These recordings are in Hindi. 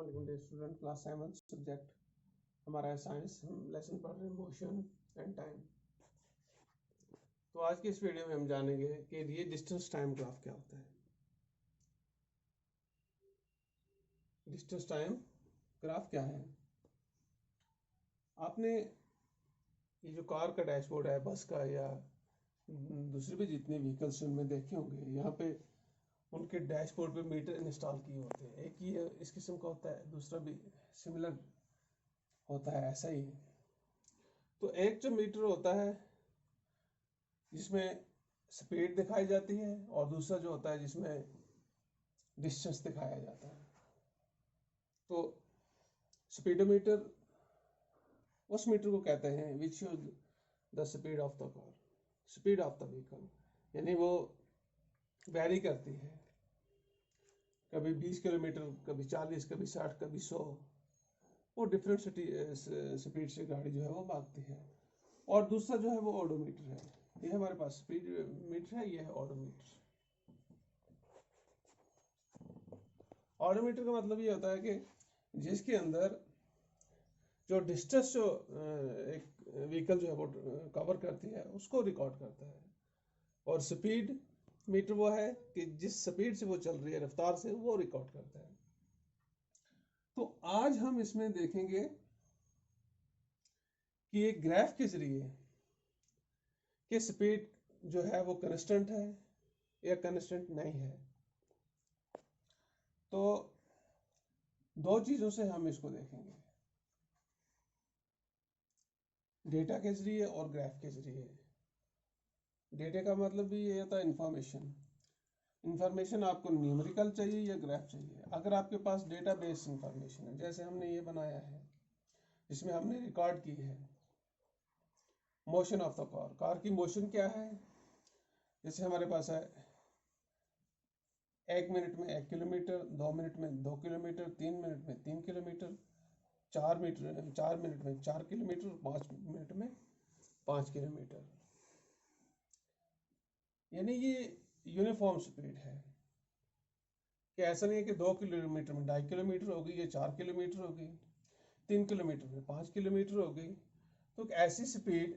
वालेकुम डियर स्टूडेंट, क्लास 7 सब्जेक्ट हमारा है साइंस। हम लेसन पढ़ रहे हैं मोशन एंड टाइम। तो आज की इस वीडियो में हम जानेंगे कि ये डिस्टेंस टाइम ग्राफ क्या होता है। डिस्टेंस टाइम ग्राफ क्या है? आपने ये जो कार का डैशबोर्ड है, बस का या दूसरे भी जितने व्हीकल्स उनमें देखे होंगे, यहाँ पे उनके डैशबोर्ड पे मीटर इंस्टॉल किए होते हैं। एक ही इस किस्म का होता है, दूसरा भी सिमिलर होता है ऐसा ही। तो एक जो मीटर होता है जिसमें स्पीड दिखाई जाती है, और दूसरा जो होता है जिसमें डिस्टेंस दिखाया जाता है। तो स्पीडोमीटर उस मीटर को कहते हैं which shows the speed of the car, speed of the vehicle, यानी वो वैरी करती है, कभी 20 किलोमीटर, कभी 40, कभी 60, कभी 100। वो डिफरेंट स्पीड से गाड़ी जो है वो भागती है। और दूसरा जो है वो ओडोमीटर है। ये हमारे पास स्पीड मीटर है, ये है ओडोमीटर। ऑडोमीटर का मतलब ये होता है कि जिसके अंदर जो डिस्टेंस जो एक व्हीकल जो है वो कवर करती है उसको रिकॉर्ड करता है। और स्पीड मीटर वो है कि जिस स्पीड से वो चल रही है, रफ्तार से, वो रिकॉर्ड करता है। तो आज हम इसमें देखेंगे कि एक ग्राफ के जरिए कि स्पीड जो है वो कांस्टेंट है या कांस्टेंट नहीं है। तो दो चीजों से हम इसको देखेंगे, डेटा के जरिए और ग्राफ के जरिए। डेटा का मतलब भी ये होता है इंफॉर्मेशन। इंफॉर्मेशन आपको न्यूमेरिकल चाहिए या ग्राफ चाहिए। अगर आपके पास डेटा बेस इंफॉर्मेशन है, जैसे हमने ये बनाया है जिसमें हमने रिकॉर्ड की है motion of the car, car की मोशन क्या है। जैसे हमारे पास है 1 मिनट में 1 किलोमीटर, 2 मिनट में 2 किलोमीटर, 3 मिनट में 3 किलोमीटर, 4 मिनट में 4 किलोमीटर, 5 मिनट में 5 किलोमीटर। यानी ये यूनिफॉर्म स्पीड है कि ऐसा नहीं है कि 2 किलोमीटर में 2.5 किलोमीटर होगी, ये 4 किलोमीटर होगी, 3 किलोमीटर में 5 किलोमीटर होगी। तो ऐसी स्पीड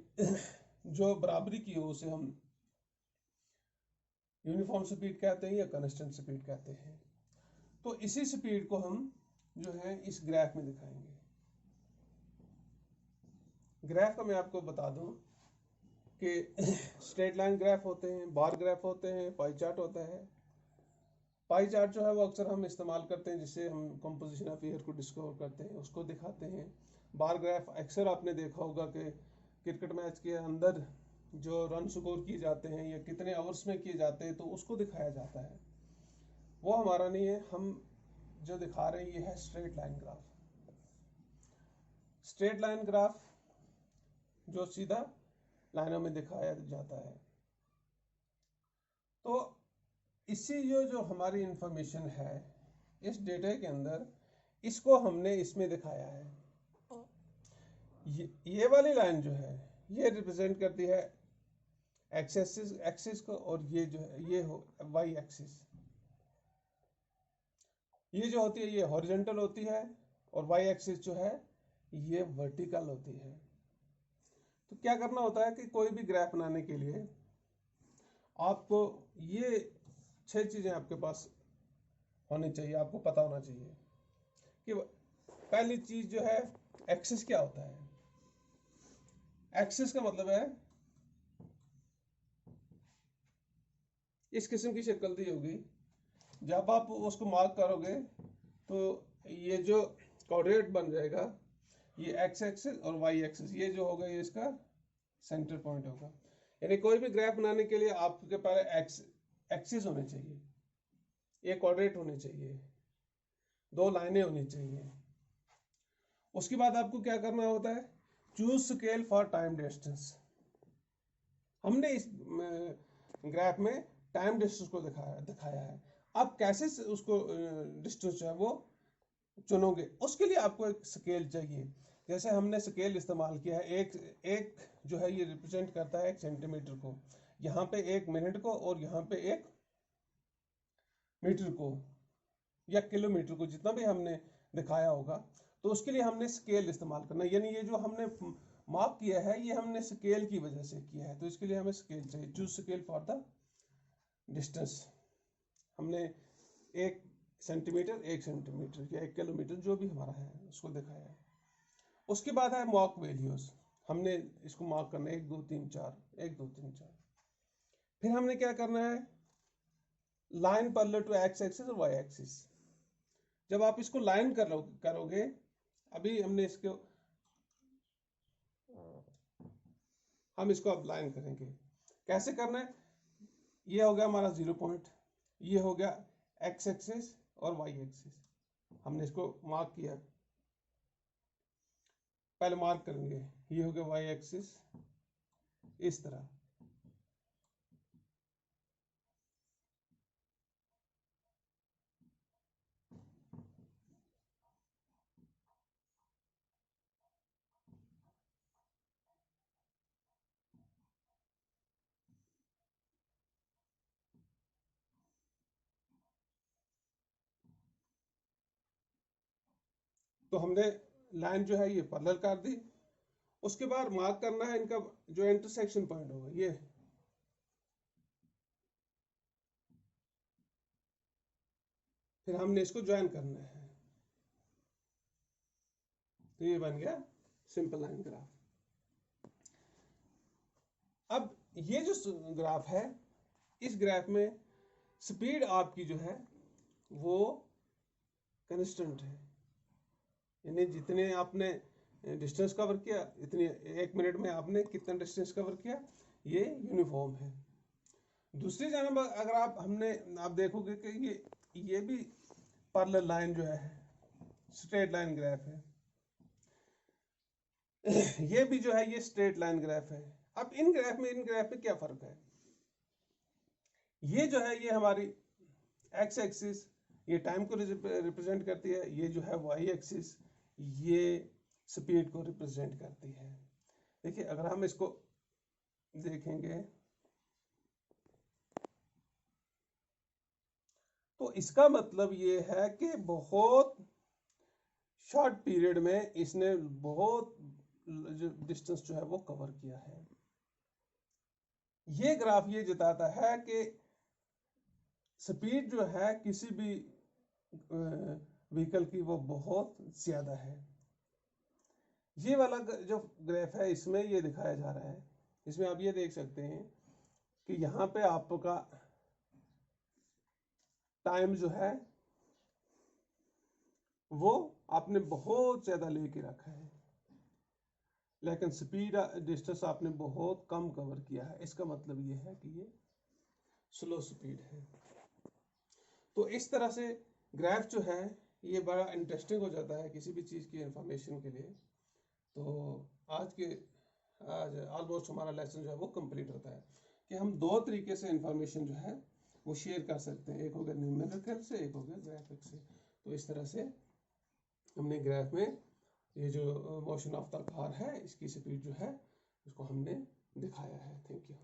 जो बराबरी की हो उसे हम यूनिफॉर्म स्पीड कहते हैं या कांस्टेंट स्पीड कहते हैं। तो इसी स्पीड को हम जो है इस ग्राफ में दिखाएंगे। ग्राफ का मैं आपको बता दूं कि स्ट्रेट लाइन ग्राफ होते हैं, बार ग्राफ होते हैं, पाई चार्ट होता है। पाई चार्ट जो है वो अक्सर हम इस्तेमाल करते हैं जिससे हम कंपोजिशन ऑफ एयर को डिस्कवर करते हैं, उसको दिखाते हैं। बार ग्राफ अक्सर आपने देखा होगा कि क्रिकेट मैच के अंदर जो रन स्कोर किए जाते हैं या कितने ओवर्स में किए जाते हैं, तो उसको दिखाया जाता है। वो हमारा नहीं है, हम जो दिखा रहे हैं ये है straight line graph. Straight line graph जो सीधा लाइनों में दिखाया जाता है। तो इसी जो हमारी इंफॉर्मेशन है इस डेटा के अंदर, इसको हमने इसमें दिखाया है। ये वाली लाइन जो है ये रिप्रेजेंट करती है एक्स एक्सिस को, और ये जो है ये हो वाई एक्सिस। ये जो होती है ये हॉरिजॉन्टल होती है, और वाई एक्सिस जो है ये वर्टिकल होती है। तो क्या करना होता है कि कोई भी ग्राफ बनाने के लिए आपको ये 6 चीजें आपके पास होनी चाहिए, आपको पता होना चाहिए। कि पहली चीज जो है एक्सिस क्या होता है। एक्सिस का मतलब है इस किस्म की शक्ल दी होगी। जब आप उसको मार्क करोगे तो ये जो कोऑर्डिनेट बन जाएगा, ये एक्स एक्सिस और वाई एक्सिस, ये जो होगा ये इसका सेंटर पॉइंट होगा। यानी कोई भी ग्राफ बनाने के लिए आपके पास एक्स एक्सिस होने चाहिए, एक कोऑर्डिनेट होने चाहिए, 2 लाइनें होनी चाहिए। उसके बाद आपको क्या करना होता है, choose scale for time distance. हमने इस ग्राफ में टाइम डिस्टेंस को दिखाया है। आप कैसे उसको डिस्टेंस जो है वो चुनोगे, उसके लिए आपको एक स्केल चाहिए। जैसे हमने स्केल इस्तेमाल किया है, एक जो है ये रिप्रेजेंट करता है 1 सेंटीमीटर को, यहाँ पे 1 मिनट को, और यहाँ पे 1 मीटर को या किलोमीटर को, जितना भी हमने दिखाया होगा, तो उसके लिए हमने स्केल इस्तेमाल करना है। यानी ये जो हमने मार्क किया है ये हमने स्केल की वजह से किया है, तो इसके लिए हमें स्केल चाहिए। Choose scale for the distance. हमने 1 सेंटीमीटर, 1 सेंटीमीटर या 1 किलोमीटर जो भी हमारा है उसको दिखाया है। उसके बाद है मार्क वैल्यूज। हमने इसको मार्क करना है 1 2 3 4, 1 2 3 4। फिर हमने क्या करना है, line parallel to X axis और वाई एक्सिस। जब आप इसको लाइन करोगे, अभी हमने इसको हम इसको अब लाइन करेंगे। कैसे करना है, ये हो गया हमारा 0 पॉइंट, ये हो गया एक्स एक्सिस और वाई एक्सिस। हमने इसको मार्क किया, पहले मार्क करेंगे, ये हो गया वाई एक्सिस इस तरह। तो हमने लाइन जो है ये पैरेलल कर दी। उसके बाद मार्क करना है इनका जो इंटरसेक्शन पॉइंट होगा, ये फिर हमने इसको ज्वाइन करना है। तो ये बन गया सिंपल लाइन ग्राफ। अब ये जो ग्राफ है, इस ग्राफ में स्पीड आपकी जो है वो कंस्टेंट है, यानी जितने आपने डिस्टेंस कवर किया, इतने 1 मिनट में आपने कितना डिस्टेंस कवर किया, ये यूनिफॉर्म है। दूसरी जानब अगर आप देखोगे कि ये भी पैरेलल लाइन जो है, स्ट्रेट लाइन ग्राफ है, ये भी जो है ये स्ट्रेट लाइन ग्राफ है। अब इन ग्राफ में क्या फर्क है, ये जो है ये हमारी एक्स एक्सिस ये टाइम को रिप्रेजेंट करती है, ये जो है वाई एक्सिस ये स्पीड को रिप्रेजेंट करती है। देखिए अगर हम इसको देखेंगे तो इसका मतलब ये है कि बहुत शॉर्ट पीरियड में इसने बहुत डिस्टेंस जो है वो कवर किया है। ये ग्राफ ये जताता है कि स्पीड जो है किसी भी व्हीकल की वो बहुत ज्यादा है। ये वाला जो ग्राफ है इसमें ये दिखाया जा रहा है, इसमें आप ये देख सकते हैं कि यहाँ पे आपका टाइम जो है वो आपने बहुत ज्यादा लेके रखा है, लेकिन स्पीड डिस्टेंस आपने बहुत कम कवर किया है। इसका मतलब ये है कि ये स्लो स्पीड है। तो इस तरह से ग्राफ जो है ये बड़ा इंटरेस्टिंग हो जाता है किसी भी चीज़ की इंफॉर्मेशन के लिए। तो आज ऑलमोस्ट हमारा लेसन जो है वो कंप्लीट होता है कि हम 2 तरीके से इंफॉर्मेशन जो है वो शेयर कर सकते हैं, एक हो गया न्यूमेरिकल से, एक हो गया ग्राफिक से। तो इस तरह से हमने ग्राफ में ये जो मोशन ऑफ द कार है इसकी स्पीड जो है उसको हमने दिखाया है। Thank you.